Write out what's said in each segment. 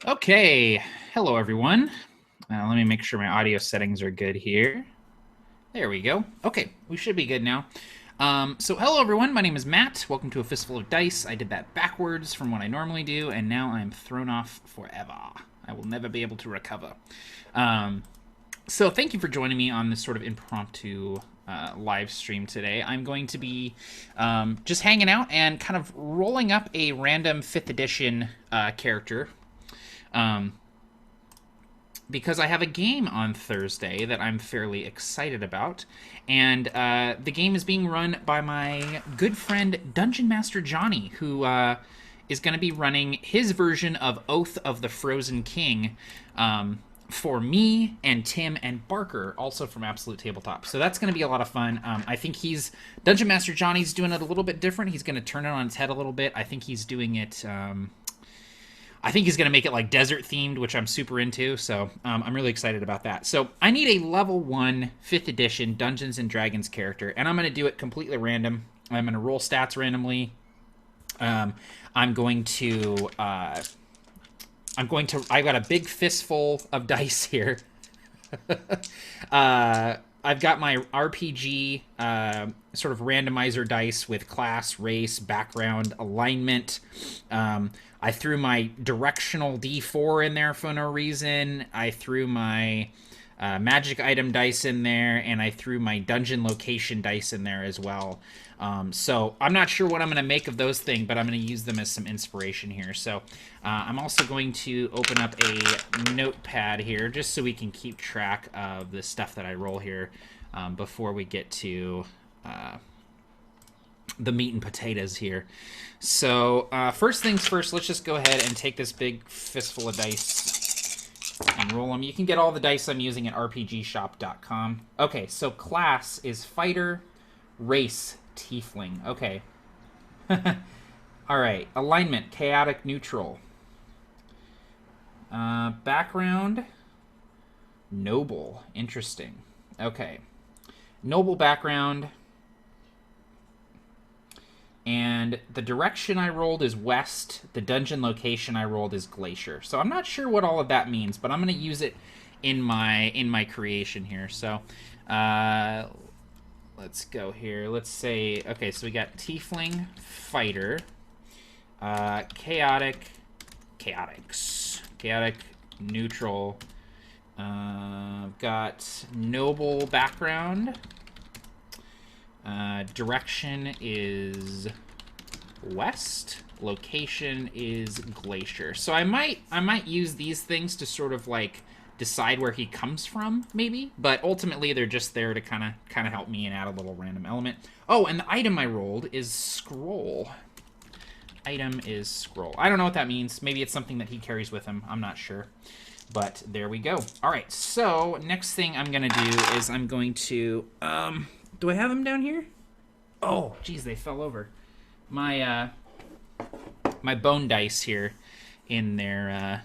Okay, hello everyone. Let me make sure my audio settings are good here. There we go. Okay, we should be good now. So hello everyone, my name is Matt. Welcome to A Fistful of Dice. I did that backwards from what I normally do, and now I'm thrown off forever. I will never be able to recover. So thank you for joining me on this sort of impromptu live stream today. I'm going to be just hanging out and kind of rolling up a random 5th edition character. Because I have a game on Thursday that I'm fairly excited about. And the game is being run by my good friend Dungeon Master Johnny, who is going to be running his version of Oath of the Frozen King for me and Tim and Barker, also from Absolute Tabletop. So that's going to be a lot of fun. I think Dungeon Master Johnny's doing it a little bit different. He's going to turn it on its head a little bit. I think he's doing it... I think he's going to make it like desert themed, which I'm super into, so I'm really excited about that. So I need a level 1 5th edition Dungeons and Dragons character, and I'm going to do it completely random. I'm going to roll stats randomly. I've got a big fistful of dice here. I've got my RPG sort of randomizer dice with class, race, background, alignment. I threw my directional D4 in there for no reason. I threw my magic item dice in there, and I threw my dungeon location dice in there as well. So I'm not sure what I'm going to make of those things, but I'm going to use them as some inspiration here. So I'm also going to open up a notepad here just so we can keep track of the stuff that I roll here before we get to the meat and potatoes here. So first things first, let's just go ahead and take this big fistful of dice and roll them. You can get all the dice I'm using at rpgshop.com. Okay, so class is fighter, race, tiefling. Okay. All right, alignment, chaotic, neutral. Background, noble. Interesting. Okay. Noble background. And the direction I rolled is west. The dungeon location I rolled is glacier. So I'm not sure what all of that means, but I'm going to use it in my creation here. So let's go here. Let's say, okay, so we got tiefling, fighter, chaotic, neutral. Got noble background. Direction is west. Location is glacier. So I might use these things to sort of like decide where he comes from, maybe. But ultimately, they're just there to kind of help me and add a little random element. Oh, and the item I rolled is scroll. Item is scroll. I don't know what that means. Maybe it's something that he carries with him. I'm not sure. But there we go. All right. So next thing I'm gonna do is I'm going to do I have them down here? Oh, geez, they fell over. My my bone dice here in their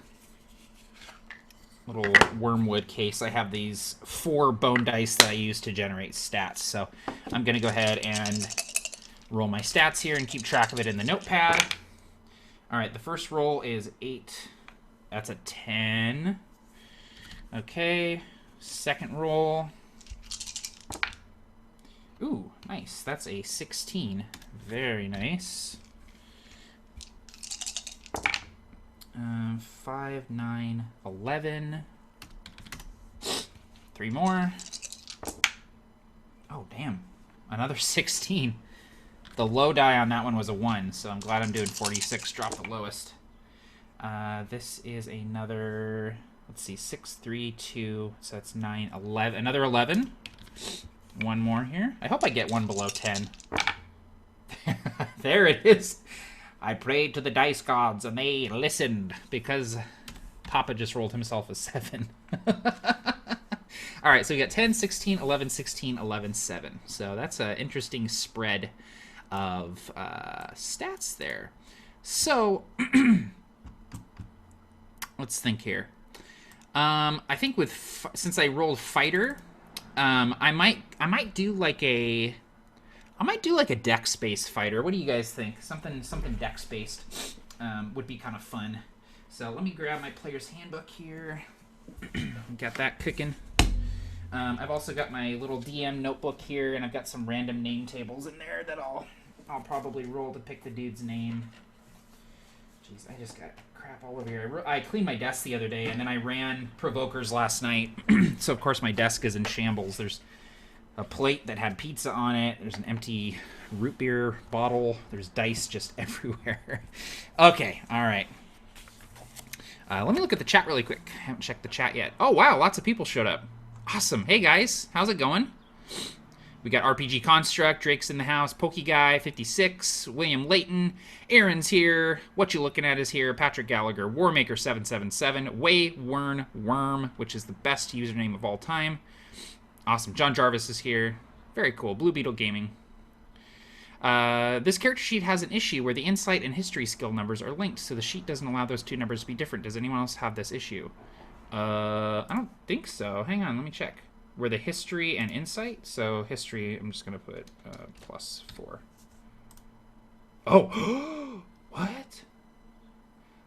little wormwood case. I have these 4 bone dice that I use to generate stats. So I'm going to go ahead and roll my stats here and keep track of it in the notepad. All right, the first roll is 8. That's a 10. Okay, second roll. Ooh, nice. That's a 16. Very nice. 5, 9, 11. 3 more. Oh, damn. Another 16. The low die on that one was a 1, so I'm glad I'm doing 46. Drop the lowest. This is another, let's see, 6, 3, 2, so that's 9, 11. Another 11. One more here. I hope I get one below 10. There it is. I prayed to the dice gods and they listened because Papa just rolled himself a 7. All right, so we got 10, 16, 11, 16, 11, 7. So that's an interesting spread of stats there. So let's think here. I think since I rolled fighter, I might do like a dex-based fighter. What do you guys think? Something dex-based would be kind of fun. So let me grab my player's handbook here. Got that cooking. I've also got my little DM notebook here, and I've got some random name tables in there that I'll probably roll to pick the dude's name. Jeez, I just got crap all over here. I cleaned my desk the other day, and then I ran Provokers last night. So, of course, my desk is in shambles. There's a plate that had pizza on it. There's an empty root beer bottle. There's dice just everywhere. Okay, all right. Let me look at the chat really quick. I haven't checked the chat yet. Oh, wow, lots of people showed up. Awesome. Hey, guys. How's it going? We got RPG Construct, Drake's in the house, Pokey Guy, 56, William Layton, Aaron's here, What You Looking At is here, Patrick Gallagher, Warmaker 777, Way Wern Worm, which is the best username of all time. Awesome. John Jarvis is here. Very cool. Blue Beetle Gaming. This character sheet has an issue where the insight and history skill numbers are linked, so the sheet doesn't allow those two numbers to be different. Does anyone else have this issue? I don't think so. Hang on, let me check. Were the history and insight? So history, I'm just going to put +4. Oh! What?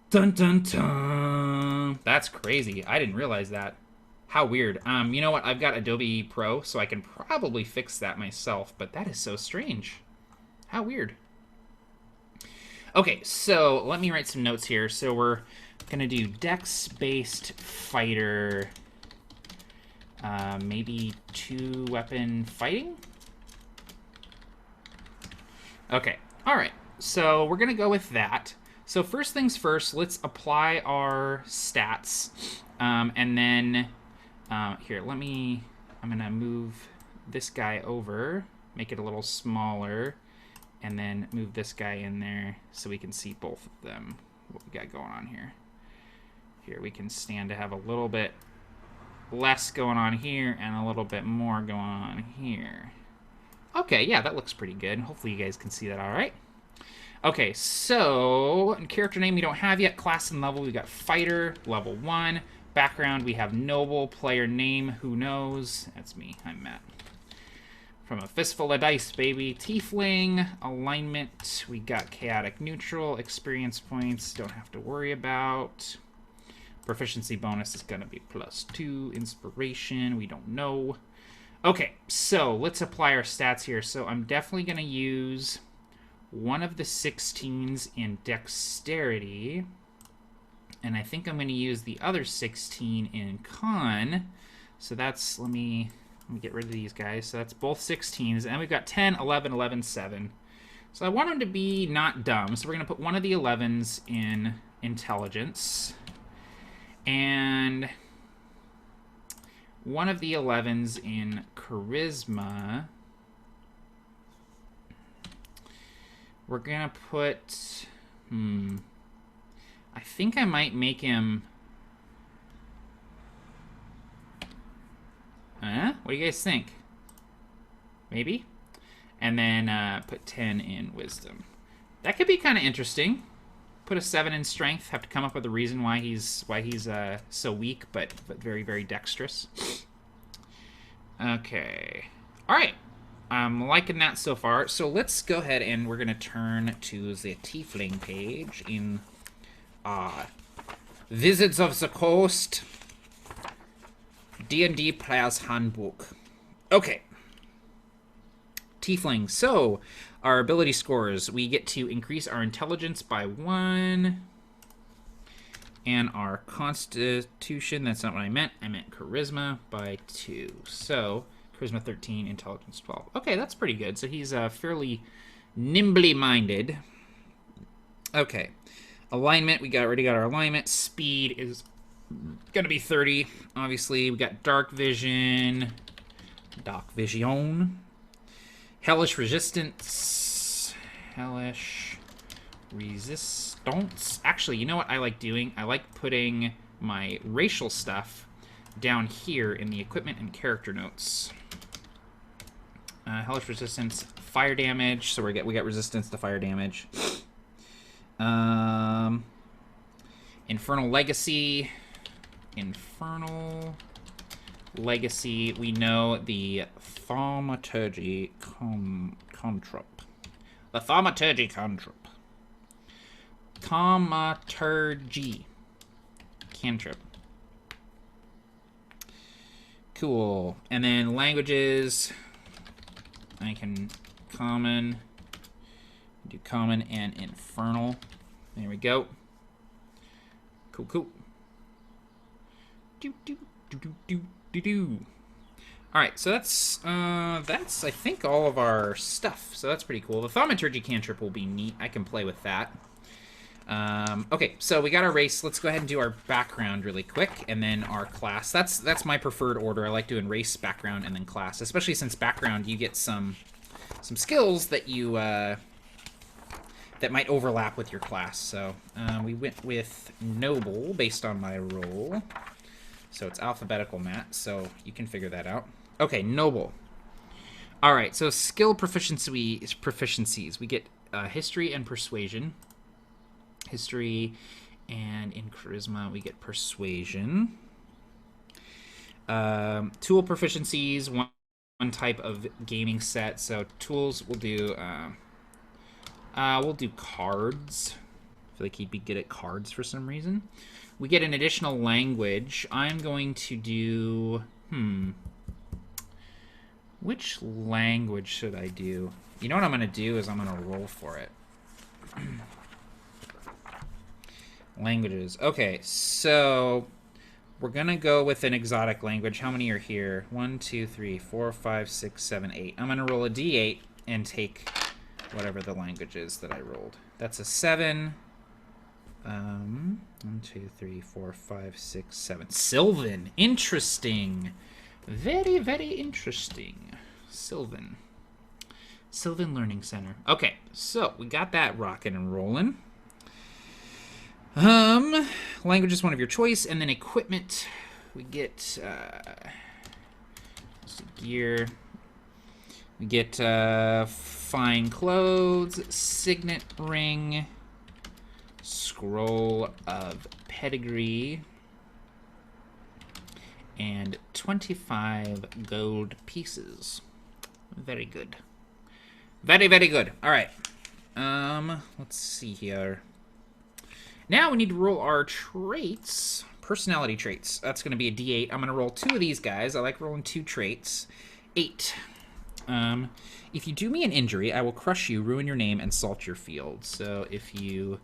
Dun dun dun! That's crazy. I didn't realize that. How weird. You know what? I've got Adobe Pro, so I can probably fix that myself, but that is so strange. How weird. Okay, so let me write some notes here. So we're going to do Dex-based fighter, maybe 2-weapon fighting? Okay, all right. So we're going to go with that. So first things first, let's apply our stats. And then, here, I'm going to move this guy over, make it a little smaller, and then move this guy in there so we can see both of them, what we got going on here. Here, we can stand to have a little bit less going on here and a little bit more going on here. Okay, yeah, that looks pretty good. Hopefully you guys can see that all right. Okay, so character name we don't have yet. Class and level, we got fighter, level 1. Background, we have noble. Player name, who knows? That's me, I'm Matt. From a fistful of dice, baby. Tiefling, alignment, we got chaotic neutral. Experience points, don't have to worry about. Proficiency bonus is going to be +2. Inspiration, we don't know. Okay, so let's apply our stats here. So I'm definitely going to use one of the 16s in dexterity. And I think I'm going to use the other 16 in con. So that's, let me get rid of these guys. So that's both 16s. And we've got 10, 11, 11, 7. So I want them to be not dumb. So we're going to put one of the 11s in intelligence. And one of the 11s in charisma. We're going to put... I think I might make him... What do you guys think? Maybe? And then put 10 in wisdom. That could be kind of interesting. Put a 7 in strength. Have to come up with a reason why he's so weak, but very, very dexterous. Okay. All right. I'm liking that so far. So let's go ahead and we're going to turn to the Tiefling page in Wizards of the Coast D&D Player's Handbook. Okay. Tiefling. So, our ability scores. We get to increase our intelligence by 1. And our constitution, that's not what I meant. I meant charisma by 2. So, charisma 13, intelligence 12. Okay, that's pretty good. So he's fairly nimbly minded. Okay. Alignment, we already got our alignment. Speed is going to be 30. Obviously, we got dark vision. Dark vision. Hellish resistance. Hellish resistance. Actually, you know what I like doing? I like putting my racial stuff down here in the equipment and character notes. Hellish resistance, fire damage. So we got resistance to fire damage. Infernal legacy. Infernal legacy. We know the thaumaturgy cantrip. The thaumaturgy cantrip. Thaumaturgy. Cantrip. Cool. And then languages. I can common, do common and infernal. There we go. Cool, cool. Do do do do do do do. All right, so that's I think all of our stuff. So that's pretty cool. The Thaumaturgy cantrip will be neat. I can play with that. Okay, so we got our race. Let's go ahead and do our background really quick, and then our class. That's my preferred order. I like doing race, background, and then class. Especially since background, you get some skills that you that might overlap with your class. So we went with noble based on my role. So it's alphabetical, Matt. So you can figure that out. Okay, noble. All right. So skill proficiencies. We get history and persuasion. History, and in charisma we get persuasion. Tool proficiencies, one type of gaming set. So tools we'll do cards. I feel like he'd be good at cards for some reason. We get an additional language. I'm going to do which language should I do? You know what I'm going to do is I'm going to roll for it. Languages. Okay, so we're going to go with an exotic language. How many are here? 1, 2, 3, 4, 5, 6, 7, 8. I'm going to roll a d8 and take whatever the language is that I rolled. That's a 7. 1, 2, 3, 4, 5, 6, 7. Sylvan. Interesting. Very, very interesting. Sylvan. Sylvan Learning Center. Okay, so we got that rocking and rolling. Language is one of your choice, and then equipment. We get gear. We get fine clothes, signet ring, scroll of pedigree, and 25 gold pieces. Very good. Very, very good. All right. Let's see here. Now we need to roll our traits, personality traits. That's going to be a d8. I'm going to roll 2 of these guys. I like rolling 2 traits. 8. If you do me an injury, I will crush you, ruin your name, and salt your field. So if you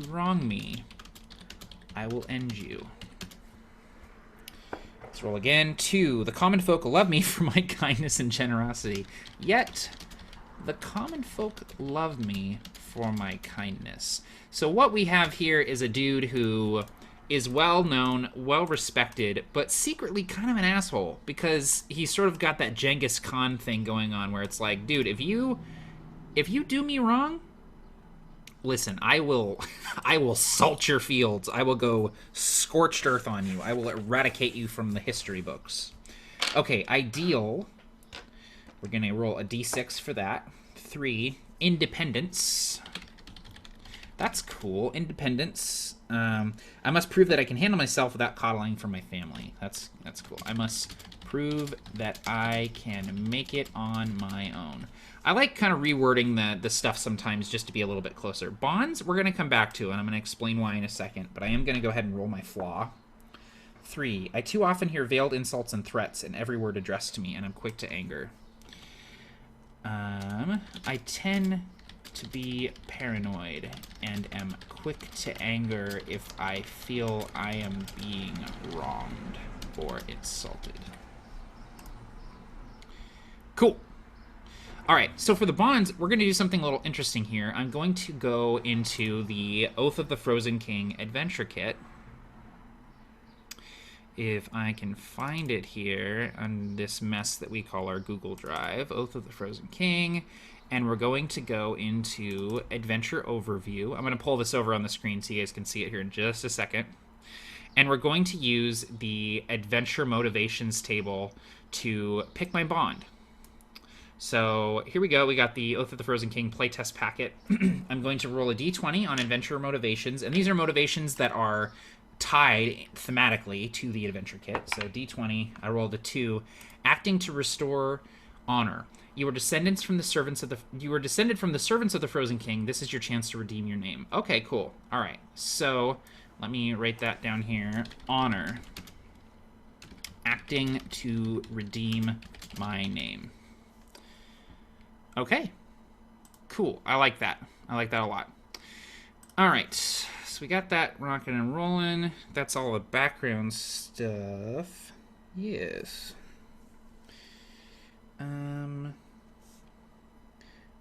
wrong me, I will end you. Let's roll again. 2. The common folk love me for my kindness and generosity. Yet the common folk love me for my kindness. So what we have here is a dude who is well known, well respected, but secretly kind of an asshole because he's sort of got that Genghis Khan thing going on where it's like, dude, if you do me wrong, listen, I will salt your fields. I will go scorched earth on you. I will eradicate you from the history books. Okay, ideal. We're going to roll a d6 for that. 3. Independence. That's cool. Independence. I must prove that I can handle myself without coddling from my family. That's cool. I must prove that I can make it on my own. I like kind of rewording the stuff sometimes just to be a little bit closer. Bonds, we're going to come back to, and I'm going to explain why in a second, but I am going to go ahead and roll my flaw. 3. I too often hear veiled insults and threats in every word addressed to me, and I'm quick to anger. I tend to be paranoid and am quick to anger if I feel I am being wronged or insulted. Cool. All right, so for the bonds, we're going to do something a little interesting here. I'm going to go into the Oath of the Frozen King adventure kit. If I can find it here on this mess that we call our Google Drive, Oath of the Frozen King, and we're going to go into Adventure Overview. I'm going to pull this over on the screen so you guys can see it here in just a second. And we're going to use the Adventure Motivations table to pick my bond. So here we go. We got the Oath of the Frozen King playtest packet. I'm going to roll a d20 on Adventure Motivations, and these are motivations that are tied thematically to the adventure kit. So d20, I rolled a 2. Acting to restore Honor. You are descendants from the servants of the. You are descended from the servants of the Frozen King. This is your chance to redeem your name. Okay, cool. All right. So let me write that down here. Honor. Acting to redeem my name. Okay. Cool. I like that. I like that a lot. All right. So we got that rocking and rolling. That's all the background stuff. Yes.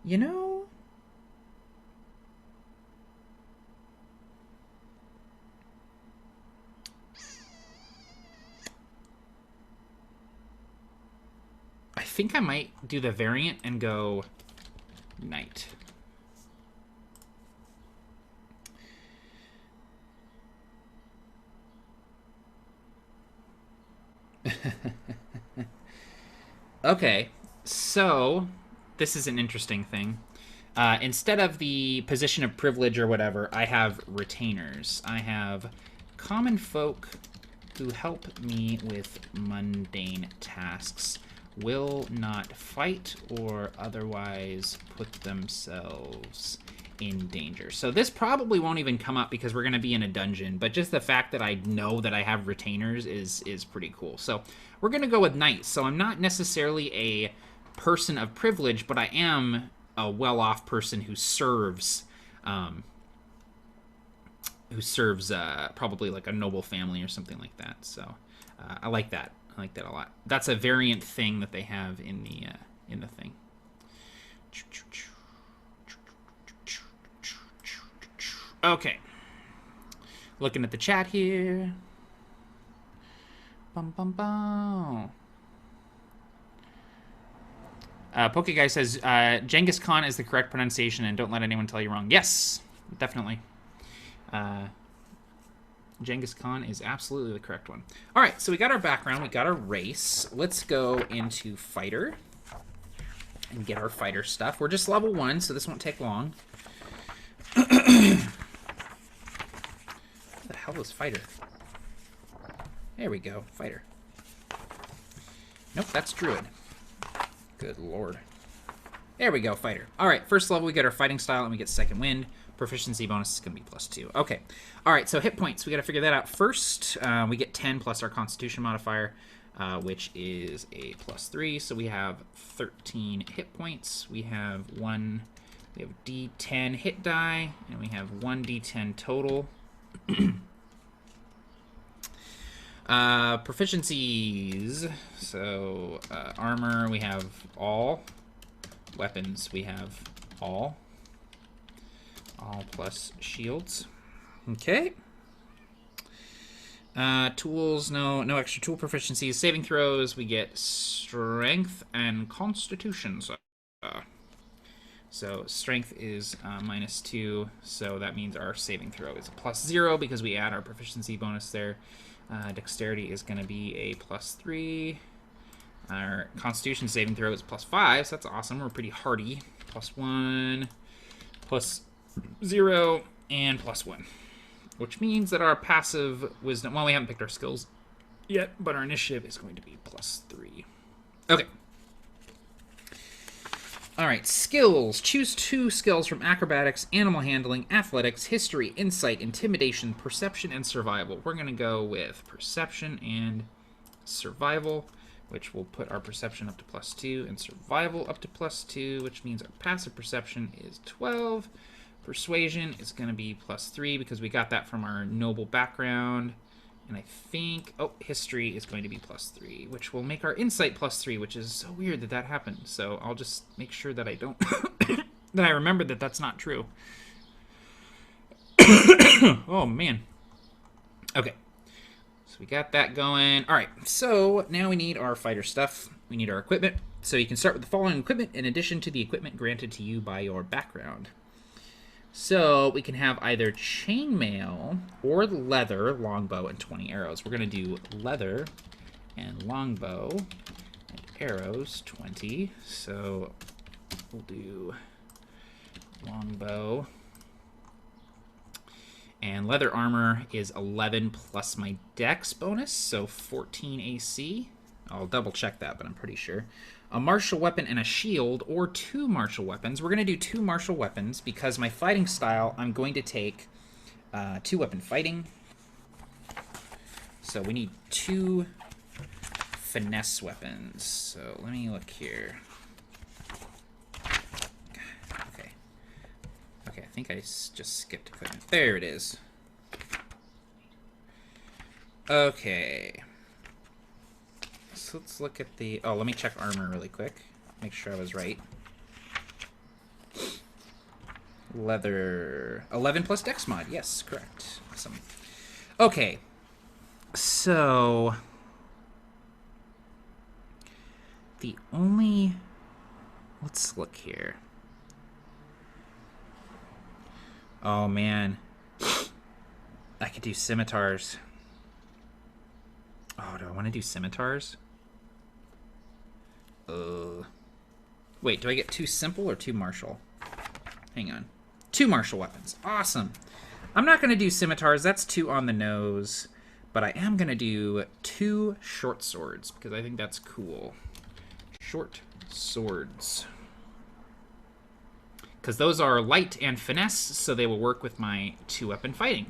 You know, I think I might do the variant and go knight. Okay, so this is an interesting thing. Instead of the position of privilege or whatever, I have retainers. I have common folk who help me with mundane tasks, will not fight or otherwise put themselves in danger. So this probably won't even come up because we're going to be in a dungeon, but just the fact that I know that I have retainers is pretty cool. So we're going to go with knight. So I'm not necessarily a person of privilege, but I am a well-off person who serves probably like a noble family or something like that. So I like that. I like that a lot. That's a variant thing that they have in the thing. Okay. Looking at the chat here. Bum bum bum. Poke Guy says Genghis Khan is the correct pronunciation, and don't let anyone tell you wrong. Yes, definitely. Genghis Khan is absolutely the correct one. All right, so we got our background, we got our race. Let's go into fighter and get our fighter stuff. We're just level 1, so this won't take long. What the hell is fighter? There we go, fighter. Nope, that's druid. Good lord. There we go, fighter. All right, first level, we get our fighting style, and we get second wind. Proficiency bonus is going to be +2. Okay. All right, so hit points. We got to figure that out first. We get 10 plus our constitution modifier, which is a +3. So we have 13 hit points. We have D10 hit die, and we have 1 D10 total. Proficiencies. So armor, we have all. Weapons, we have all. All plus shields. Okay. Tools, no extra tool proficiencies. Saving throws, we get strength and constitution. So strength is -2, so that means our saving throw is a +0 because we add our proficiency bonus there. Dexterity is going to be a +3. Our constitution saving throw is +5, so that's awesome. We're pretty hardy. +1, +0, and +1. Which means that our passive wisdom... Well, we haven't picked our skills yet, but our initiative is going to be +3. Okay. Alright, skills. Choose 2 skills from acrobatics, animal handling, athletics, history, insight, intimidation, perception, and survival. We're going to go with perception and survival, which will put our perception up to +2 and survival up to +2, which means our passive perception is 12. Persuasion is going to be +3 because we got that from our noble background. And I think, history is going to be +3, which will make our insight +3, which is so weird that that happened. So I'll just make sure that I don't, that I remember that that's not true. Oh, man. Okay. So we got that going. All right, so now we need our fighter stuff. We need our equipment. So you can start with the following equipment in addition to the equipment granted to you by your background. So we can have either chainmail or leather, longbow, and 20 arrows. We're going to do leather and longbow and arrows, 20. So we'll do longbow. And leather armor is 11 plus my dex bonus, so 14 AC. I'll double check that, but I'm pretty sure. a martial weapon and a shield, or 2 martial weapons. We're going to do 2 martial weapons because my fighting style, I'm going to take 2 weapon fighting. So we need 2 finesse weapons. So let me look here. Okay. Okay, I think I just skipped equipment. There it is. Okay. So let's look at the... Oh, let me check armor really quick. Make sure I was right. Leather... 11 plus dex mod. Yes, correct. Awesome. Okay. So... The only... Let's look here. Oh, man. I could do scimitars. Oh, do I want to do scimitars? Wait, do I get 2 simple or 2 martial? Hang on. 2 martial weapons. Awesome. I'm not going to do scimitars. That's 2 on the nose. But I am going to do 2 short swords because I think that's cool. Short swords. Because those are light and finesse, so they will work with my 2-weapon fighting.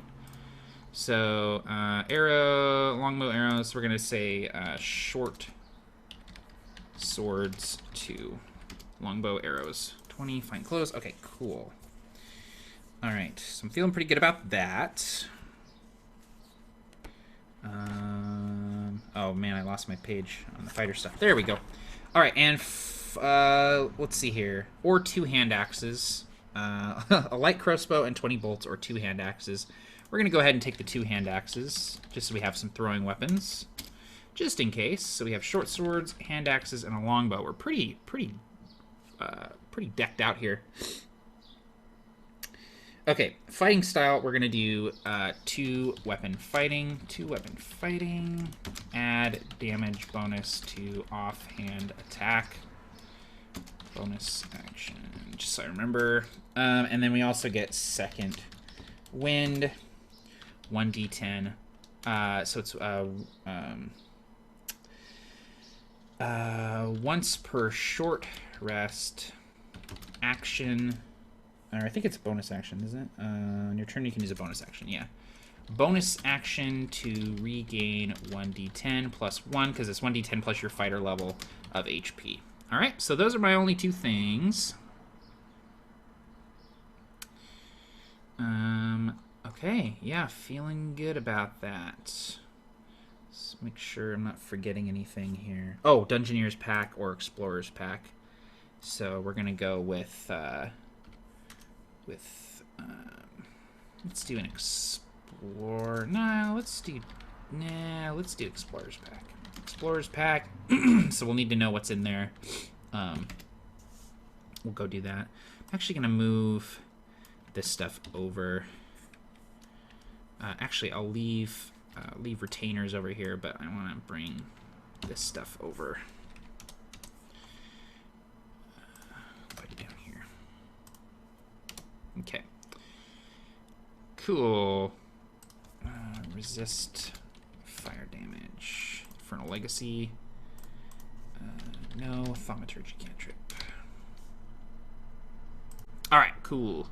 So, arrow, longbow arrows, we're going to say short swords 2. Longbow arrows 20, fine clothes. Okay, cool. All right, so I'm feeling pretty good about that. Oh, man, I lost my page on the fighter stuff. There we go. All right, and let's see here. Or 2 hand axes. A light crossbow and 20 bolts, or 2 hand axes. We're going to go ahead and take the 2 hand axes, just so we have some throwing weapons, just in case. So we have short swords, hand axes, and a longbow. We're pretty decked out here. Okay, fighting style, we're going to do 2 weapon fighting. 2 weapon fighting. Add damage bonus to offhand attack. Bonus action, just so I remember. And then we also get second wind. 1d10. So it's once per short rest action. Or I think it's a bonus action, isn't it? On your turn, you can use a bonus action. Yeah. Bonus action to regain 1d10 plus 1, because it's 1d10 plus your fighter level of HP. All right, so those are my only 2 things. Okay, yeah, feeling good about that. Let's make sure I'm not forgetting anything here. Oh, Dungeoneer's pack or Explorer's pack. So we're gonna go with let's do an Explorer. Let's do Explorer's pack. Explorer's pack. So we'll need to know what's in there. We'll go do that. I'm actually gonna move this stuff over. Actually, I'll leave retainers over here, but I want to bring this stuff over. Put it down here. Okay. Cool. Resist fire damage. Infernal Legacy. No. Thaumaturgy cantrip. All right. Cool.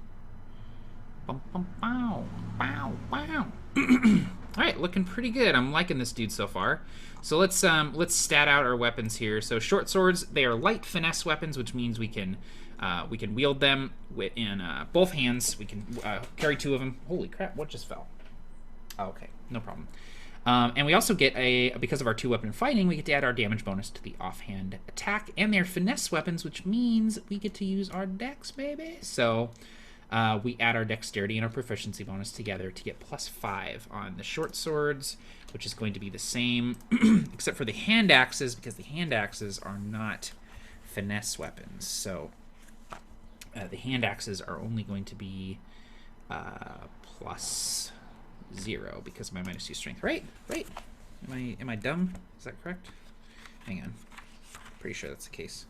Bum, bum, bow, bow, bow. All right, looking pretty good. I'm liking this dude so far. So let's stat out our weapons here. So short swords, they are light finesse weapons, which means we can wield them in both hands. We can carry 2 of them. Holy crap! What just fell? Oh, okay, no problem. And we also get because of our 2-weapon fighting, we get to add our damage bonus to the offhand attack, and they're finesse weapons, which means we get to use our dex, baby. So. We add our dexterity and our proficiency bonus together to get +5 on the short swords, which is going to be the same, except for the hand axes, because the hand axes are not finesse weapons. So the hand axes are only going to be +0 because of my -2 strength. Right? Am I dumb? Is that correct? Hang on. Pretty sure that's the case.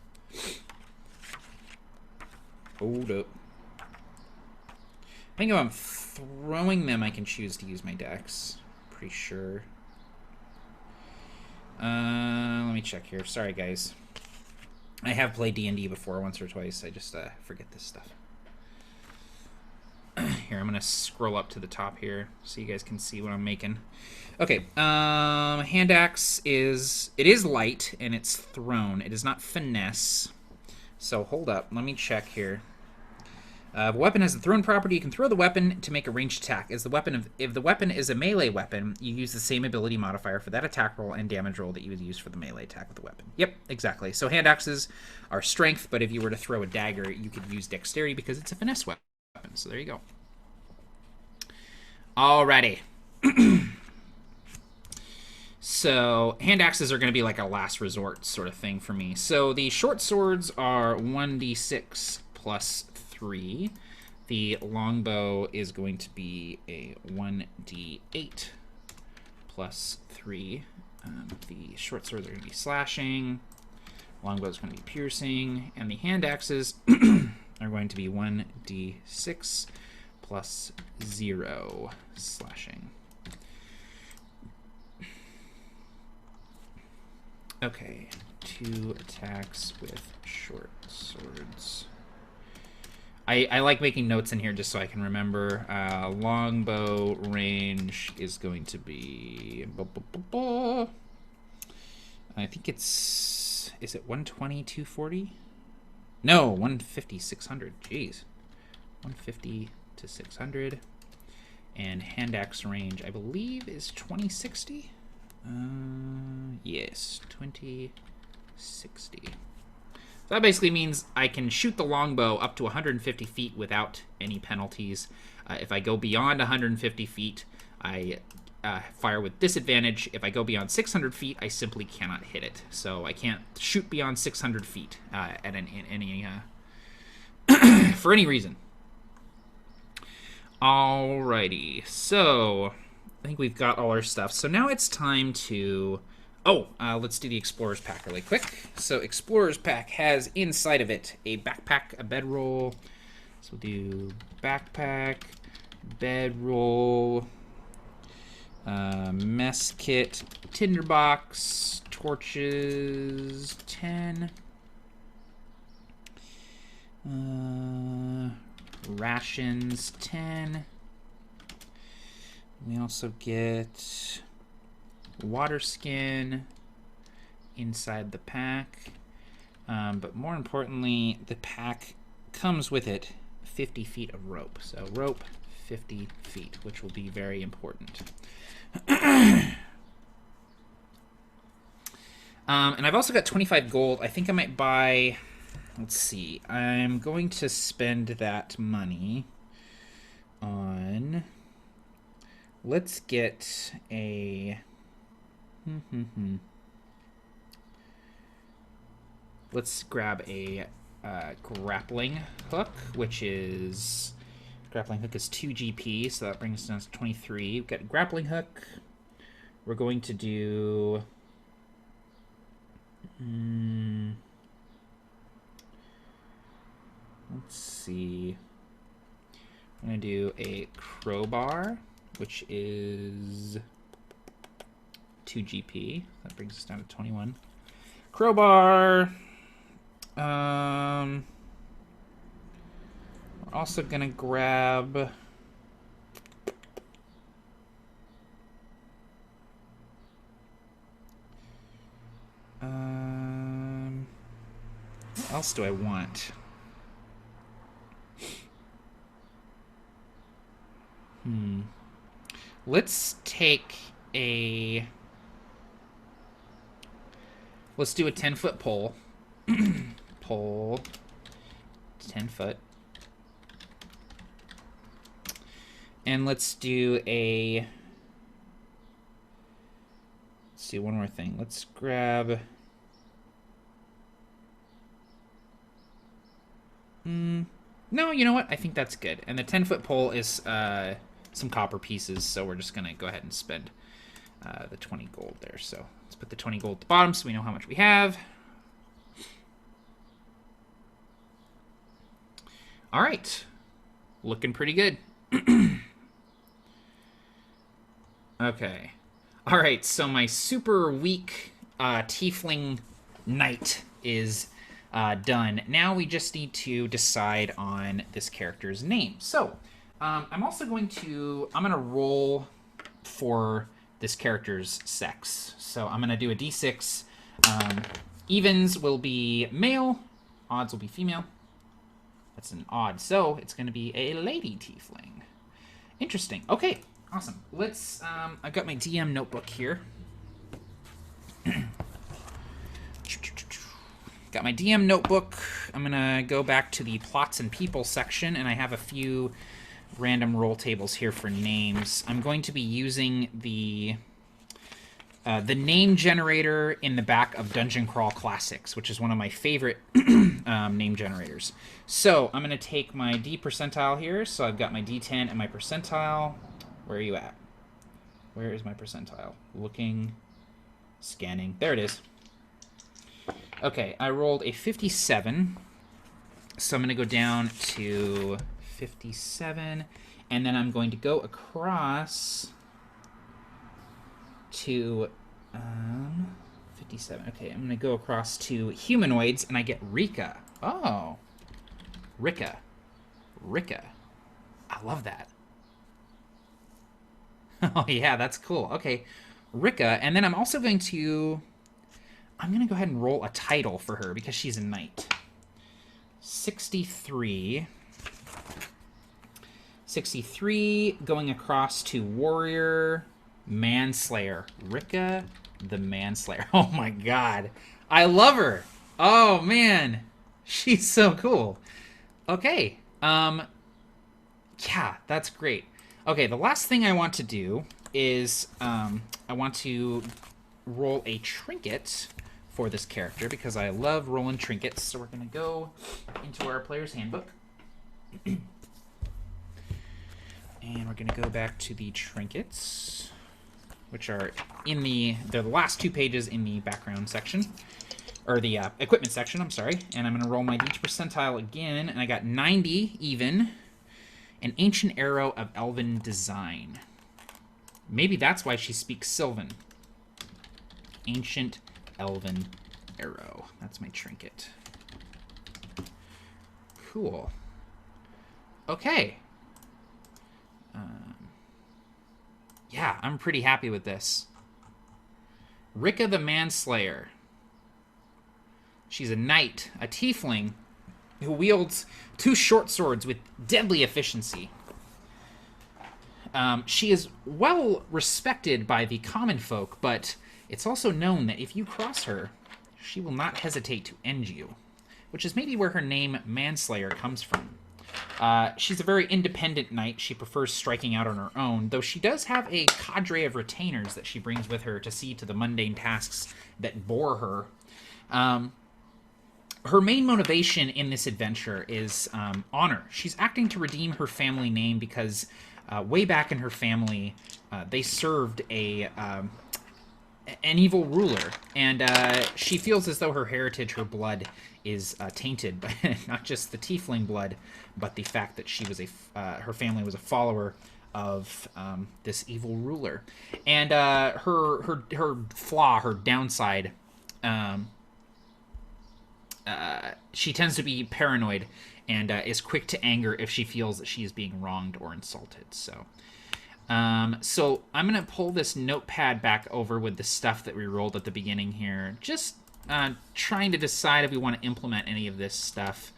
Hold up. I think if I'm throwing them, I can choose to use my dex. Pretty sure. Let me check here. Sorry, guys. I have played D&D before once or twice. I just forget this stuff. Here, I'm going to scroll up to the top here so you guys can see what I'm making. Okay, hand axe is light and it's thrown. It is not finesse. So hold up, let me check here. If a weapon has a thrown property, you can throw the weapon to make a ranged attack. If the weapon is a melee weapon, you use the same ability modifier for that attack roll and damage roll that you would use for the melee attack with the weapon. Yep, exactly. So hand axes are strength, but if you were to throw a dagger, you could use dexterity because it's a finesse weapon. So there you go. Alrighty. So hand axes are going to be like a last resort sort of thing for me. So the short swords are 1d6 plus 3. The longbow is going to be a 1d8 plus 3. The short swords are going to be slashing. Longbow is going to be piercing. And the hand axes are going to be 1d6 plus 0 slashing. Okay, 2 attacks with short swords. I like making notes in here just so I can remember. Longbow range is going to be... I think it's... Is it 120, 240? No, 150, 600. Jeez. 150 to 600. And hand axe range, I believe, is 2060? Yes, 2060. So that basically means I can shoot the longbow up to 150 feet without any penalties. If I go beyond 150 feet, I fire with disadvantage. If I go beyond 600 feet, I simply cannot hit it. So I can't shoot beyond 600 feet for any reason. Alrighty, so I think we've got all our stuff. So now it's time to... let's do the Explorer's Pack really quick. So Explorer's Pack has inside of it a backpack, a bedroll. So we'll do backpack, bedroll, mess kit, tinderbox, torches, 10. Rations, 10. We also get water skin inside the pack. But more importantly, the pack comes with it 50 feet of rope. So rope, 50 feet, which will be very important. And I've also got 25 gold. I think I might buy... Let's see. I'm going to spend that money on... Let's get a... Let's grab a grappling hook, which is... Grappling hook is 2 GP, so that brings us down to 23. We've got a grappling hook. We're going to do... Let's see. I'm going to do a crowbar, which is 2 GP. That brings us down to 21. Crowbar. We're also going to grab... what else do I want? Let's take a... Let's do a 10-foot pole. Pole. 10 foot. And let's do a... Let's see, one more thing. Let's grab... No, you know what? I think that's good. And the 10-foot pole is some copper pieces, so we're just going to go ahead and spend the 20 gold there. So let's put the 20 gold at the bottom so we know how much we have. All right. Looking pretty good. Okay. All right, so my super weak tiefling knight is done. Now we just need to decide on this character's name. So I'm gonna roll for this character's sex. So I'm gonna do a d6. Evens will be male, odds will be female. That's an odd, so it's gonna be a lady tiefling. Interesting. Okay, awesome. Let's. I've got my DM notebook here. Got my DM notebook. I'm gonna go back to the plots and people section, and I have a few random roll tables here for names. I'm going to be using the name generator in the back of Dungeon Crawl Classics, which is one of my favorite name generators. So I'm going to take my D percentile here. So I've got my D10 and my percentile. Where are you at? Where is my percentile? Looking, scanning. There it is. Okay, I rolled a 57. So I'm going to go down to 57. And then I'm going to go across to 57. Okay, I'm going to go across to humanoids, and I get Rika. Oh. Rika. I love that. Oh, yeah, that's cool. Okay, Rika. And then I'm also going to... I'm going to go ahead and roll a title for her because she's a knight. 63. 63, going across to warrior, manslayer. Rika the Manslayer. Oh my god. I love her. Oh man. She's so cool. Okay. Yeah, that's great. Okay, the last thing I want to do is I want to roll a trinket for this character because I love rolling trinkets. So we're going to go into our player's handbook. And we're going to go back to the trinkets, which are they're the last 2 pages in the background section, or the equipment section, I'm sorry. And I'm going to roll my D percentile again, and I got 90 even. An ancient arrow of elven design. Maybe that's why she speaks Sylvan. Ancient elven arrow. That's my trinket. Cool. Okay. Yeah, I'm pretty happy with this. Rika the Manslayer. She's a knight, a tiefling, who wields 2 short swords with deadly efficiency. She is well respected by the common folk, but it's also known that if you cross her, she will not hesitate to end you, which is maybe where her name Manslayer comes from. She's a very independent knight. She prefers striking out on her own, though she does have a cadre of retainers that she brings with her to see to the mundane tasks that bore her. Her main motivation in this adventure is honor. She's acting to redeem her family name because way back in her family, they served an evil ruler, and she feels as though her heritage, her blood, is tainted by not just the tiefling blood, but the fact that she was her family was a follower of this evil ruler. And her flaw, her downside, she tends to be paranoid and is quick to anger if she feels that she is being wronged or insulted. So I'm going to pull this notepad back over with the stuff that we rolled at the beginning here. Just trying to decide if we want to implement any of this stuff.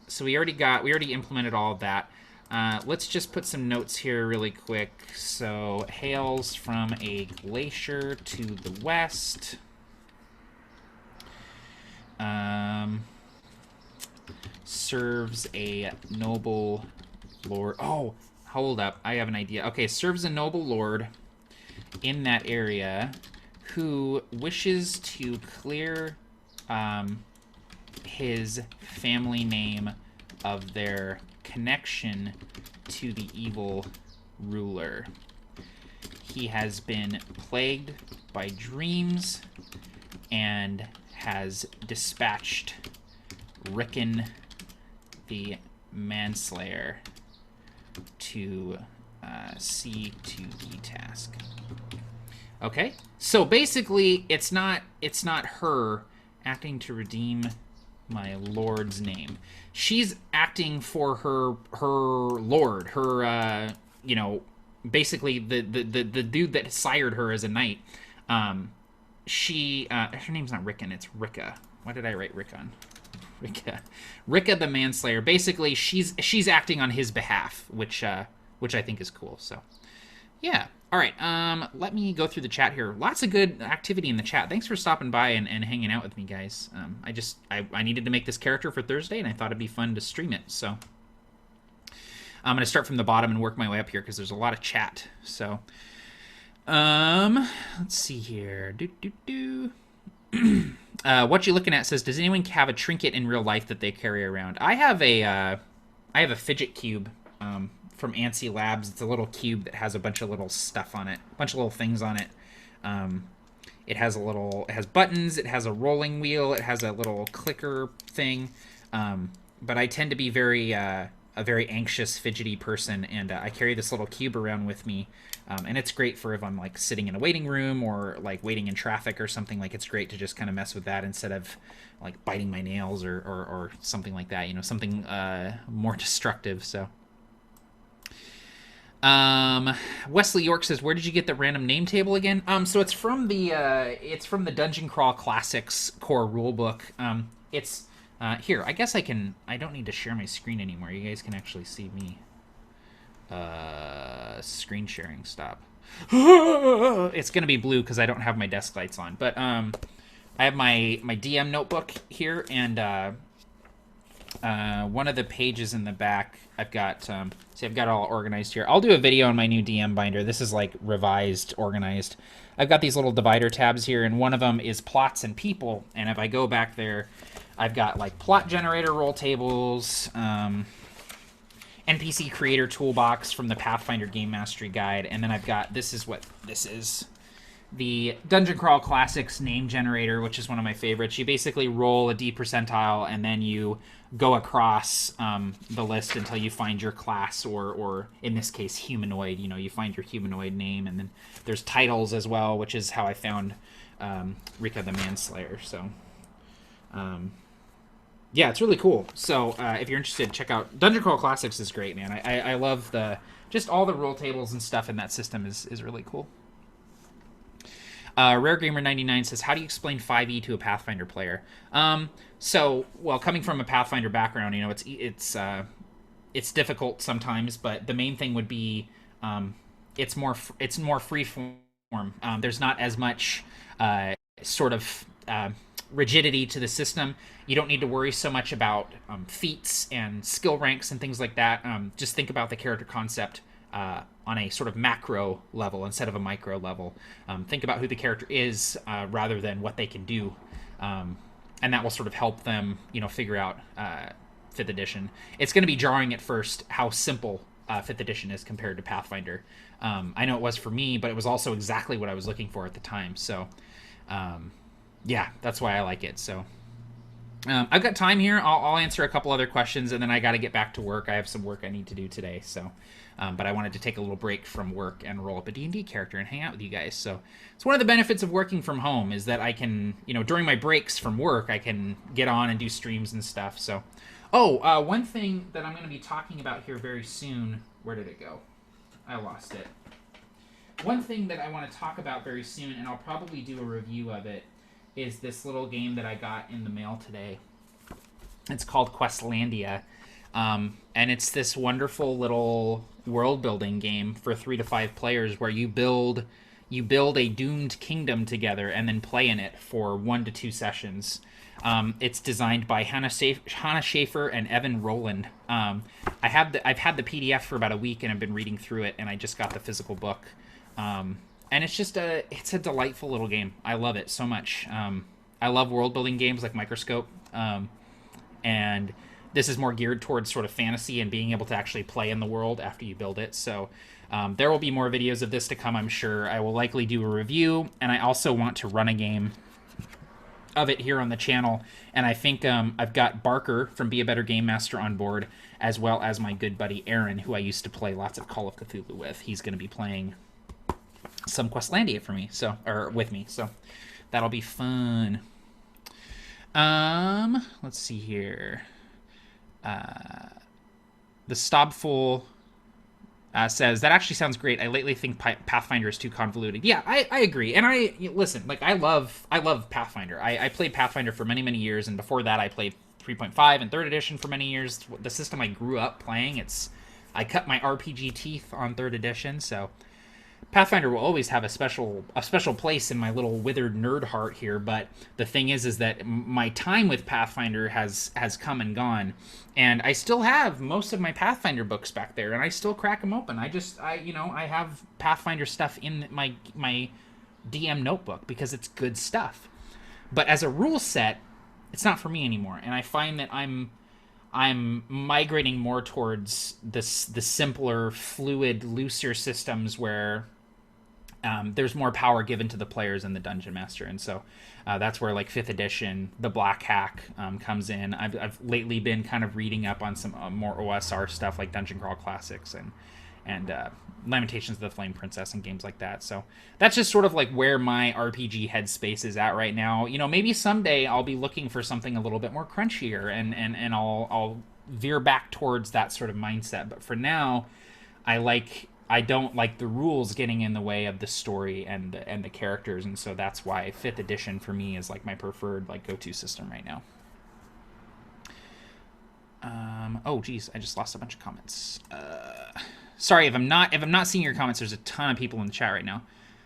So we already implemented all of that. Let's just put some notes here really quick. So, hails from a glacier to the west. Serves a noble lord. Oh, hold up. I have an idea. Okay, serves a noble lord in that area who wishes to clear his family name of their connection to the evil ruler. He has been plagued by dreams and has dispatched Rickon the Manslayer to see to the task. Okay, so basically it's not her acting to redeem my lord's name? She's acting for her lord, her you know, basically the dude that sired her as a knight. She her name's not Rickon, it's Ricka. Why did I write Rickon? Ricka the Manslayer. Basically, she's acting on his behalf, which I think is cool. So, yeah. All right. Let me go through the chat here. Lots of good activity in the chat. Thanks for stopping by and hanging out with me, guys. I needed to make this character for Thursday, and I thought it'd be fun to stream it. So, I'm gonna start from the bottom and work my way up here because there's a lot of chat. So, let's see here. What you looking at says, does anyone have a trinket in real life that they carry around? I have a fidget cube from Antsy Labs. It's a little cube that has a bunch of little stuff on it, a bunch of little things on it. It has buttons, it has a rolling wheel, it has a little clicker thing. But I tend to be a very anxious, fidgety person, and I carry this little cube around with me. And it's great for if I'm like sitting in a waiting room or like waiting in traffic or something. Like, it's great to just kind of mess with that instead of like biting my nails or something like that, you know, something more destructive. So Wesley York says, where did you get the random name table again? So it's from the Dungeon Crawl Classics core rulebook. It's here, I guess I don't need to share my screen anymore. You guys can actually see me. Screen sharing, stop. It's gonna be blue because I don't have my desk lights on. But I have my DM notebook here, and one of the pages in the back, I've got see, I've got it all organized here. I'll do a video on my new DM binder. This is like revised, organized. I've got these little divider tabs here, and one of them is plots and people. And if I go back there, I've got like plot generator roll tables, NPC creator toolbox from the Pathfinder Game Mastery Guide, and then I've got, this is the Dungeon Crawl Classics name generator, which is one of my favorites. You basically roll a D percentile, and then you go across the list until you find your class, or in this case, humanoid. You know, you find your humanoid name, and then there's titles as well, which is how I found Rika the Manslayer. So, yeah, it's really cool. So if you're interested, check out Dungeon Crawl Classics. Is great, man. I love just all the roll tables and stuff in that system is really cool. Rare Gamer 99 says, how do you explain 5e to a Pathfinder player? So, well, coming from a Pathfinder background, you know, it's difficult sometimes, but the main thing would be it's more free form. There's not as much sort of rigidity to the system. You don't need to worry so much about feats and skill ranks and things like that. Just think about the character concept on a sort of macro level instead of a micro level. Think about who the character is rather than what they can do, and that will sort of help them, you know, figure out 5th edition. It's going to be jarring at first how simple 5th edition is compared to Pathfinder. I know it was for me, but it was also exactly what I was looking for at the time. So, yeah, that's why I like it. So, I've got time here. I'll answer a couple other questions, and then I got to get back to work. I have some work I need to do today. So, but I wanted to take a little break from work and roll up a D&D character and hang out with you guys. So it's one of the benefits of working from home is that I can, you know, during my breaks from work, I can get on and do streams and stuff. So, one thing that I'm going to be talking about here very soon. Where did it go? I lost it. One thing that I want to talk about very soon, and I'll probably do a review of it, is this little game that I got in the mail today. It's called Questlandia, and it's this wonderful little world-building game for 3 to 5 players where you build a doomed kingdom together and then play in it for 1 to 2 sessions. It's designed by Hannah Schaefer and Evan Rowland. I've had the PDF for about a week and I've been reading through it, and I just got the physical book. And it's just it's a delightful little game. I love it so much. I love world-building games like Microscope, and this is more geared towards sort of fantasy and being able to actually play in the world after you build it. So there will be more videos of this to come, I'm sure. I will likely do a review, and I also want to run a game of it here on the channel. And I think I've got Barker from Be a Better Game Master on board, as well as my good buddy Aaron, who I used to play lots of Call of Cthulhu with. He's going to be playing some Questlandia with me, so that'll be fun. Let's see here. The Stobful says that actually sounds great. I lately think Pathfinder is too convoluted. Yeah, I agree. And listen, like I love Pathfinder. I played Pathfinder for many years, and before that I played 3.5 and third edition for many years. The system I grew up playing. I cut my RPG teeth on third edition, so Pathfinder will always have a special place in my little withered nerd heart here. But the thing is that my time with Pathfinder has come and gone, and I still have most of my Pathfinder books back there, and I still crack them open. I have Pathfinder stuff in my DM notebook because it's good stuff. But as a rule set, it's not for me anymore, and I find that I'm migrating more towards the simpler, fluid, looser systems where there's more power given to the players and the dungeon master, and so that's where like 5th edition, the Black Hack comes in. I've lately been kind of reading up on some more OSR stuff like Dungeon Crawl Classics and Lamentations of the Flame Princess and games like that. So that's just sort of like where my RPG headspace is at right now. Maybe someday I'll be looking for something a little bit more crunchier, and I'll veer back towards that sort of mindset. But for now, I don't like the rules getting in the way of the story and the characters, and so that's why 5th edition for me is like my preferred like go-to system right now. Oh geez, I just lost a bunch of comments. Sorry if I'm not seeing your comments. There's a ton of people in the chat right now.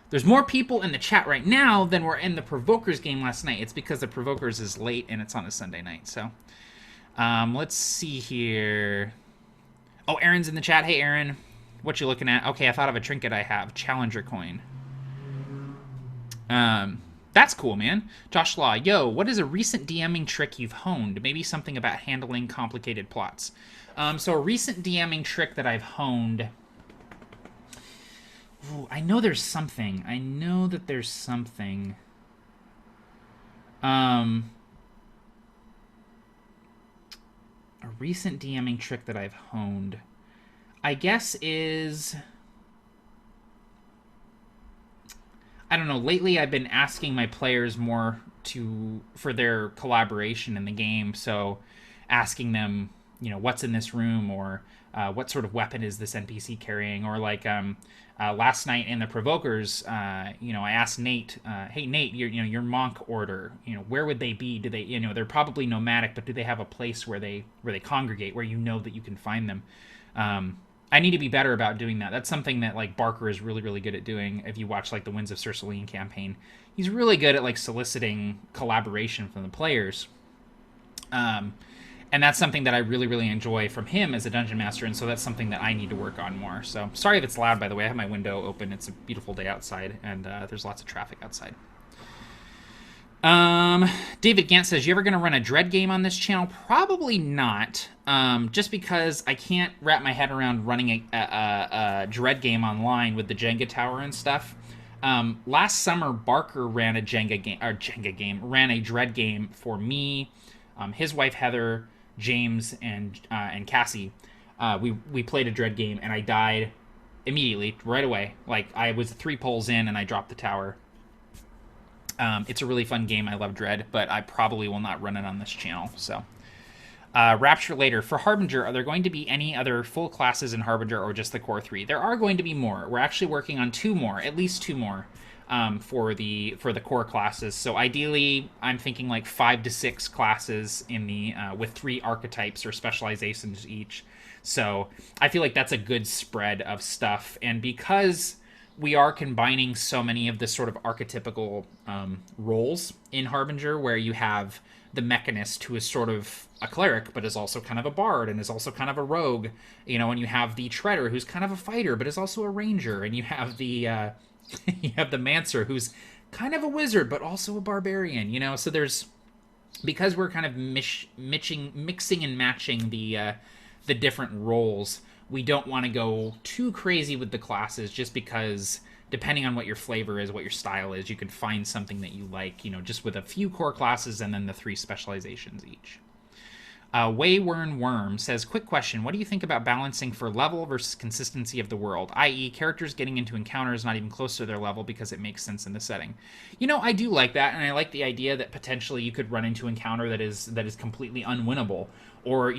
There's more people in the chat right now than were in the Provokers game last night. It's because the Provokers is late and it's on a Sunday night. So let's see here. Oh, Aaron's in the chat. Hey Aaron, what you looking at? Okay, I thought of a trinket I have. Challenger coin. That's cool, man. Josh Law, yo, what is a recent DMing trick you've honed? Maybe something about handling complicated plots. So a recent DMing trick that I've honed. Ooh, I know there's something. I know that there's something. A recent DMing trick that I've honed, I guess, is, I don't know, lately I've been asking my players more for their collaboration in the game. So asking them, what's in this room, or what sort of weapon is this NPC carrying, or like last night in the Provokers, I asked Nate, hey Nate, your monk order, where would they be? Do they, they're probably nomadic, but do they have a place where they congregate, where that you can find them? I need to be better about doing that. That's something that like Barker is really good at doing. If you watch like the Winds of Cerceline campaign, he's really good at like soliciting collaboration from the players. And that's something that I really enjoy from him as a dungeon master, and so that's something that I need to work on more. So sorry if it's loud, by the way. I have my window open. It's a beautiful day outside, and there's lots of traffic outside. David Gant says, you ever going to run a Dredd game on this channel? Probably not, just because I can't wrap my head around running a Dredd game online with the Jenga tower and stuff. Last summer, Barker ran a ran a Dredd game for me, his wife Heather, James, and Cassie. We played a Dredd game, and I died immediately, right away. Like, I was 3 poles in, and I dropped the tower. It's a really fun game. I love Dredd, but I probably will not run it on this channel. So, Rapture later. For Harbinger, are there going to be any other full classes in Harbinger, or just the core 3? There are going to be more. We're actually working on 2 more, at least 2 more, for the core classes. So ideally, I'm thinking like 5 to 6 classes in the with 3 archetypes or specializations each. So I feel like that's a good spread of stuff, and because we are combining so many of the sort of archetypical roles in Harbinger, where you have the Mechanist, who is sort of a cleric, but is also kind of a bard, and is also kind of a rogue, and you have the Treader, who's kind of a fighter, but is also a ranger, and you have the you have the Mancer, who's kind of a wizard, but also a barbarian, so there's, because we're kind of mixing and matching the different roles, we don't want to go too crazy with the classes, just because depending on what your flavor is, what your style is, you can find something that you like, just with a few core classes and then the 3 specializations each. Wayworn Worm says, quick question. What do you think about balancing for level versus consistency of the world? I.e., characters getting into encounters not even close to their level because it makes sense in the setting. I do like that, and I like the idea that potentially you could run into an encounter that is completely unwinnable. Or,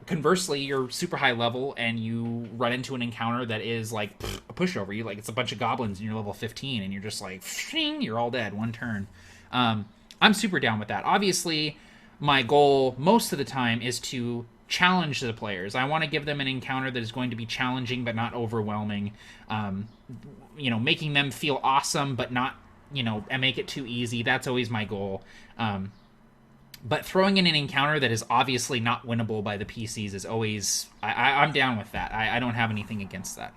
conversely, you're super high level and you run into an encounter that is like a pushover. It's a bunch of goblins and you're level 15 and you're just like, you're all dead, one turn. I'm super down with that. Obviously, my goal most of the time is to challenge the players. I want to give them an encounter that is going to be challenging but not overwhelming. Making them feel awesome but not, and make it too easy. That's always my goal. But throwing in an encounter that is obviously not winnable by the PCs is always... I'm down with that. I don't have anything against that.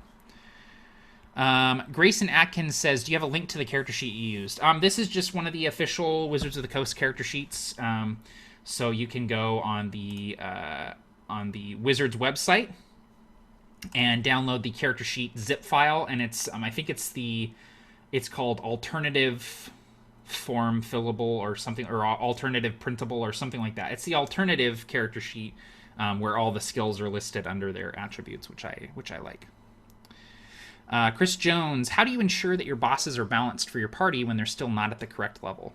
Grayson Atkins says, do you have a link to the character sheet you used? This is just one of the official Wizards of the Coast character sheets. So you can go on the Wizards website and download the character sheet zip file, and it's I think it's called alternative form fillable or something, or alternative printable or something like that. It's the alternative character sheet where all the skills are listed under their attributes, which I like. Chris Jones, how do you ensure that your bosses are balanced for your party when they're still not at the correct level?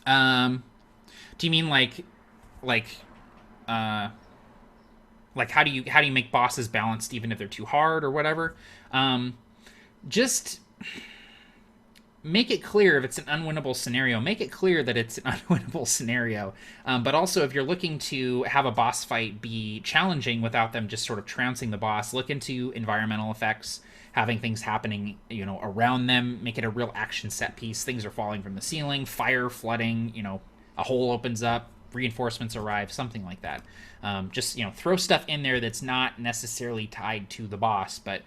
Do you mean like how do you make bosses balanced even if they're too hard or whatever? Just make it clear if it's an unwinnable scenario. Make it clear that it's an unwinnable scenario. But also, if you're looking to have a boss fight be challenging without them just sort of trouncing the boss, look into environmental effects, having things happening, around them, make it a real action set piece. Things are falling from the ceiling, fire, flooding, a hole opens up, reinforcements arrive, something like that. Just, throw stuff in there that's not necessarily tied to the boss, but,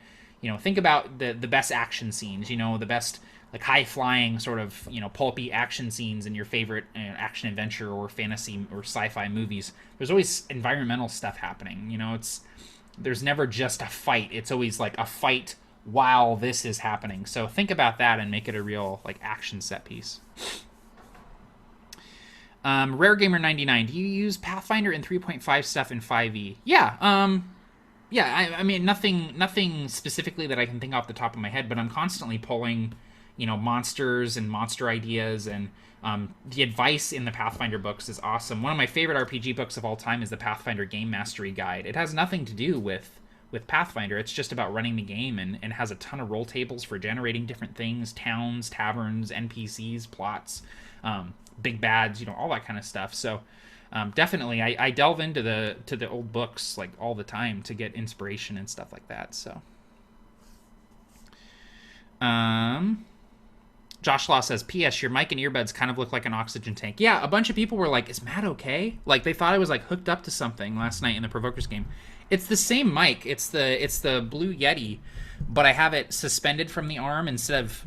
think about the best action scenes, the best high-flying sort of, pulpy action scenes in your favorite action adventure or fantasy or sci-fi movies. There's always environmental stuff happening. There's never just a fight. It's always like a fight while this is happening. So think about that and make it a real action set piece. RareGamer99, do you use Pathfinder and 3.5 stuff in 5e? Yeah, I mean, nothing specifically that I can think off the top of my head, but I'm constantly pulling, monsters and monster ideas, and the advice in the Pathfinder books is awesome. One of my favorite RPG books of all time is the Pathfinder Game Mastery Guide. It has nothing to do with Pathfinder. It's just about running the game, and has a ton of roll tables for generating different things, towns, taverns, NPCs, plots, big bads, all that kind of stuff. So definitely I delve into the old books all the time to get inspiration and stuff like that. So Josh Law says, P.S. your mic and earbuds kind of look like an oxygen tank. Yeah, a bunch of people were like, is Matt okay? They thought I was hooked up to something last night in the Provokers game. It's the same mic. It's the Blue Yeti, but I have it suspended from the arm instead of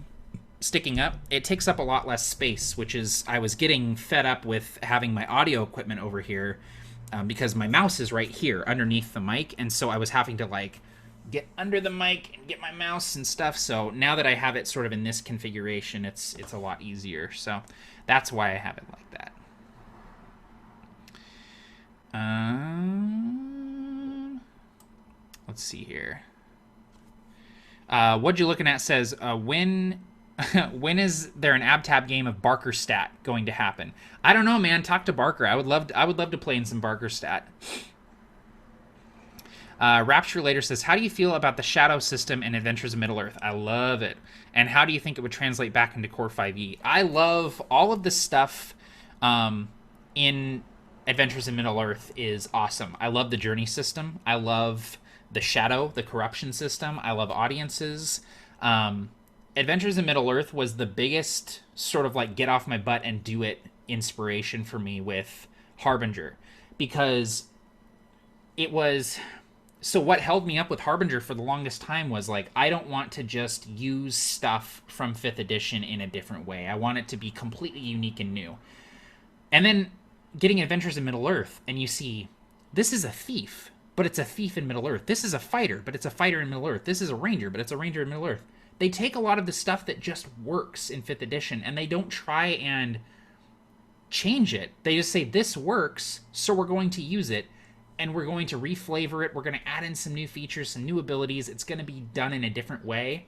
sticking up. It takes up a lot less space, which is, I was getting fed up with having my audio equipment over here because my mouse is right here underneath the mic, and so I was having to get under the mic and get my mouse and stuff. So now that I have it sort of in this configuration, it's a lot easier. So that's why I have it like that. Let's see here. What you looking at says, when is there an AbTab game of Barker Stat going to happen? I don't know, man. Talk to Barker. I would love to play in some Barker Stat. Rapture later says, how do you feel about the Shadow system in Adventures in Middle-earth? I love it. And how do you think it would translate back into Core 5e? I love all of the stuff in Adventures in Middle-earth is awesome. I love the journey system. I love the Shadow, the corruption system. I love audiences. Adventures in Middle-earth was the biggest sort of get off my butt and do it inspiration for me with Harbinger, because it was... So what held me up with Harbinger for the longest time was I don't want to just use stuff from 5th edition in a different way. I want it to be completely unique and new. And then getting Adventures in Middle-earth, and you see, this is a thief, but it's a thief in Middle-earth. This is a fighter, but it's a fighter in Middle-earth. This is a ranger, but it's a ranger in Middle-earth. They take a lot of the stuff that just works in 5th edition, and they don't try and change it. They just say, this works, so we're going to use it, and we're going to reflavor it. We're going to add in some new features, some new abilities. It's going to be done in a different way.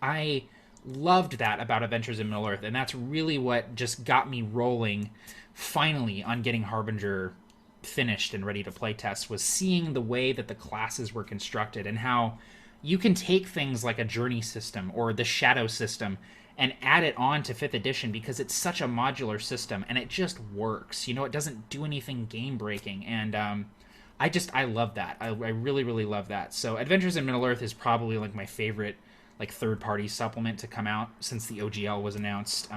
I loved that about Adventures in Middle-earth, and that's really what just got me rolling finally on getting Harbinger finished and ready to playtest, was seeing the way that the classes were constructed and how you can take things like a journey system or the shadow system and add it on to 5th edition because it's such a modular system and it just works. You know, it doesn't do anything game breaking, and I love that. I really, really love that. So Adventures in Middle-earth is probably like my favorite like third-party supplement to come out since the OGL was announced.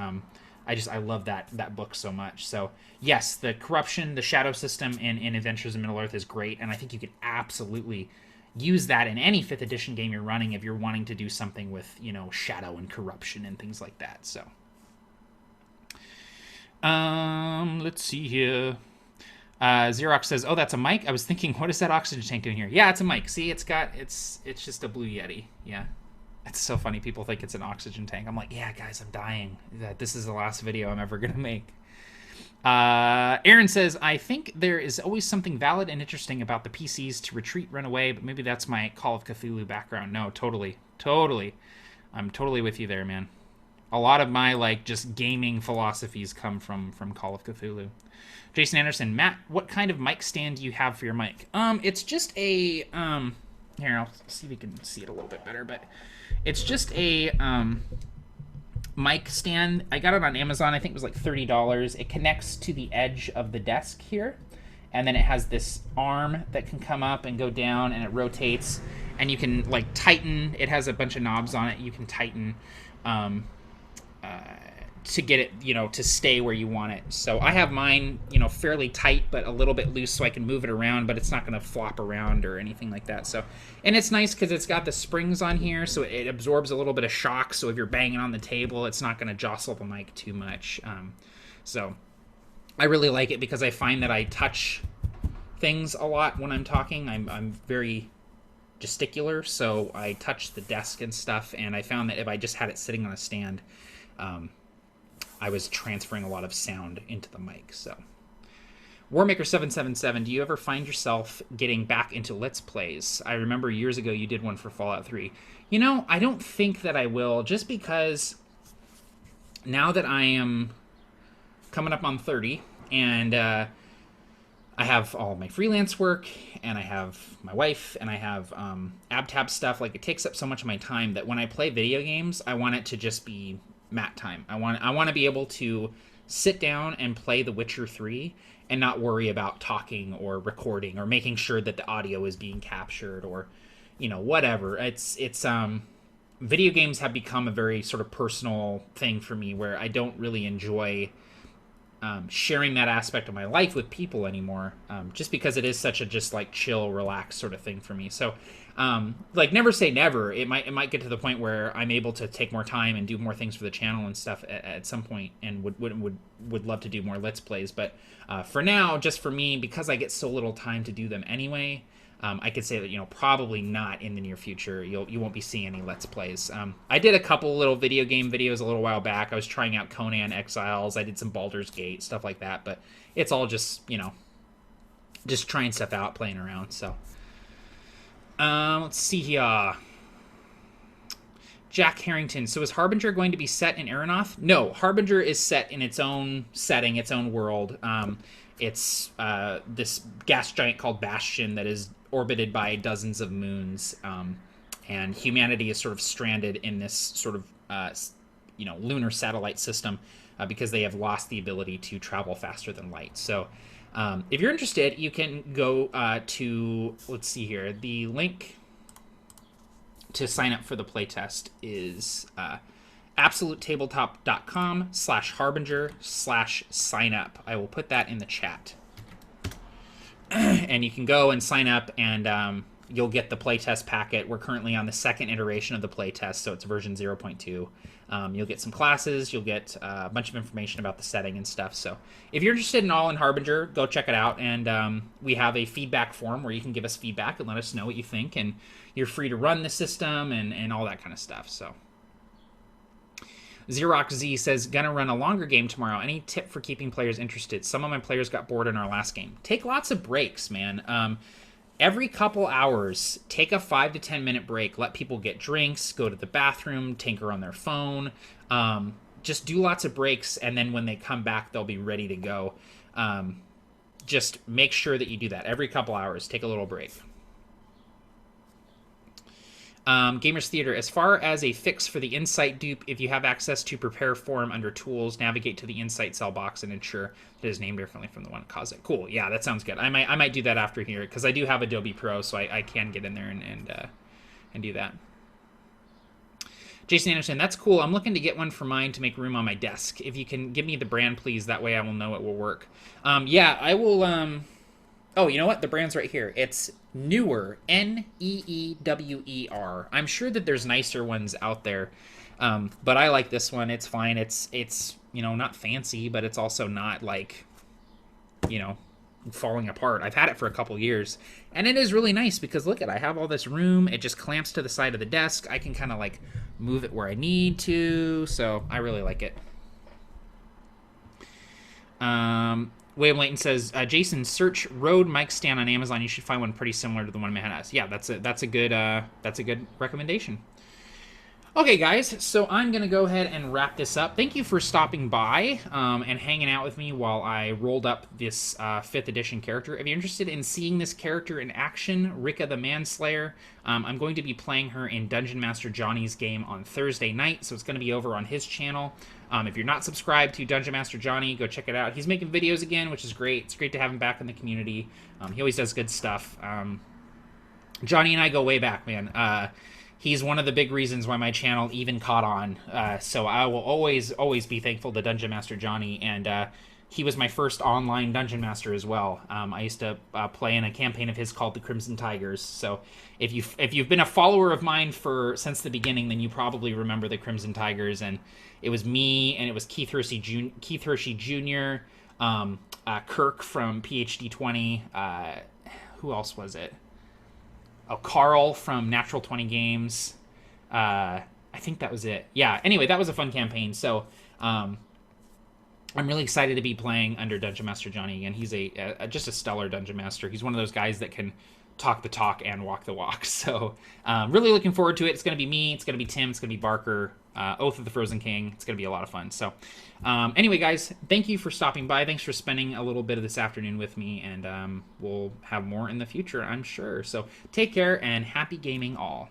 I love that book so much. So yes, the corruption, the shadow system in Adventures in Middle-earth is great, and I think you could absolutely use that in any 5th edition game you're running if you're wanting to do something with, you know, shadow and corruption and things like that. So let's see here. Xerox says, oh, that's a mic. I was thinking, what is that oxygen tank doing here? Yeah, it's a mic. See, it's just a Blue Yeti. Yeah. It's so funny. People think it's an oxygen tank. I'm like, yeah, guys, I'm dying. This is the last video I'm ever going to make. Aaron says, I think there is always something valid and interesting about the PCs to retreat, run away, but maybe that's my Call of Cthulhu background. No, totally. I'm totally with you there, man. A lot of my, like, just gaming philosophies come from Call of Cthulhu. Jason Anderson, Matt, what kind of mic stand do you have for your mic? It's just a, here, I'll see if you can see it a little bit better, but it's just a mic stand. I got it on Amazon. I think it was like $30. It connects to the edge of the desk here, and then it has this arm that can come up and go down, and it rotates, and you can like tighten. It has a bunch of knobs on it. You can tighten to get it, you know, to stay where you want it. So I have mine, you know, fairly tight, but a little bit loose so I can move it around, but it's not going to flop around or anything like that. So, and it's nice because it's got the springs on here, so it absorbs a little bit of shock. So if you're banging on the table, it's not going to jostle the mic too much. So I really like it because I find that I touch things a lot when I'm talking. I'm very gesticular, so I touch the desk and stuff, and I found that if I just had it sitting on a stand, I was transferring a lot of sound into the mic. So Warmaker777, do you ever find yourself getting back into Let's Plays? I remember years ago you did one for Fallout 3. You know, I don't think that I will, just because now that I am coming up on 30, and I have all my freelance work, and I have my wife, and I have AbTab stuff, like it takes up so much of my time that when I play video games, I want it to just be Matt time. I want to be able to sit down and play The Witcher 3 and not worry about talking or recording or making sure that the audio is being captured or, you know, whatever. It's video games have become a very sort of personal thing for me where I don't really enjoy sharing that aspect of my life with people anymore, just because it is such a just like chill, relaxed sort of thing for me. So like never say never. It might get to the point where I'm able to take more time and do more things for the channel and stuff at some point, and would love to do more Let's Plays. But for now, just for me, because I get so little time to do them anyway, I could say that, you know, probably not in the near future. You won't be seeing any Let's Plays. I did a couple little video game videos a little while back. I was trying out Conan Exiles. I did some Baldur's Gate, stuff like that. But it's all just, you know, just trying stuff out, playing around. So let's see here. Jack Harrington. So is Harbinger going to be set in Aeronoth? No, Harbinger is set in its own setting, its own world. It's this gas giant called Bastion that is orbited by dozens of moons, and humanity is sort of stranded in this sort of you know, lunar satellite system because they have lost the ability to travel faster than light. So if you're interested, you can go to, let's see here, the link to sign up for the playtest is absolutetabletop.com/harbinger/sign-up. I will put that in the chat. And you can go and sign up, and you'll get the playtest packet. We're currently on the second iteration of the playtest, so it's version 0.2. You'll get some classes, you'll get a bunch of information about the setting and stuff. So if you're interested in all in Harbinger, go check it out. And we have a feedback form where you can give us feedback and let us know what you think. And you're free to run the system and all that kind of stuff. So Xerox Z says, gonna run a longer game tomorrow. Any tip for keeping players interested? Some of my players got bored in our last game. Take lots of breaks, man. Every couple hours, take a 5 to 10 minute break. Let people get drinks, go to the bathroom, tinker on their phone. Just do lots of breaks, and then when they come back, they'll be ready to go. Just make sure that you do that. Every couple hours, take a little break. Gamers Theater, as far as a fix for the Insight dupe, if you have access to prepare form under tools, navigate to the Insight cell box and ensure that it is named differently from the one that caused it. Cool. Yeah, that sounds good. I might do that after here, because I do have Adobe Pro, so I can get in there and do that. Jason Anderson, that's cool. I'm looking to get one for mine to make room on my desk. If you can give me the brand, please. That way I will know it will work. Yeah, I will... Oh, you know what? The brand's right here. It's Neewer, Neewer. I'm sure that there's nicer ones out there, but I like this one. It's fine. It's not fancy, but it's also not like, falling apart. I've had it for a couple years, and it is really nice because look I have all this room. It just clamps to the side of the desk. I can kind of like move it where I need to, so I really like it. William Layton says, Jason, search Rode mic stand on Amazon. You should find one pretty similar to the one Matt has. Yeah, that's a good recommendation. Okay, guys, so I'm going to go ahead and wrap this up. Thank you for stopping by and hanging out with me while I rolled up this 5th edition character. If you're interested in seeing this character in action, Rika the Manslayer, I'm going to be playing her in Dungeon Master Johnny's game on Thursday night, so it's going to be over on his channel. If you're not subscribed to Dungeon Master Johnny, go check it out. He's making videos again, which is great. It's great to have him back in the community. He always does good stuff. Johnny and I go way back, man. He's one of the big reasons why my channel even caught on. So I will always be thankful to Dungeon Master Johnny, and he was my first online Dungeon Master as well. I used to play in a campaign of his called the Crimson Tigers. So if you've been a follower of mine since the beginning, then you probably remember the Crimson Tigers. And it was me, and it was Keith Hershey Jr., Kirk from PhD 20. Who else was it? Oh, Carl from Natural 20 Games. I think that was it. Yeah, anyway, that was a fun campaign. So I'm really excited to be playing under Dungeon Master Johnny again. He's just a stellar Dungeon Master. He's one of those guys that can talk the talk and walk the walk. So really looking forward to it. It's going to be me. It's going to be Tim. It's going to be Barker. Oath of the Frozen King. It's going to be a lot of fun. So anyway, guys, thank you for stopping by. Thanks for spending a little bit of this afternoon with me, and we'll have more in the future, I'm sure. So take care, and happy gaming all.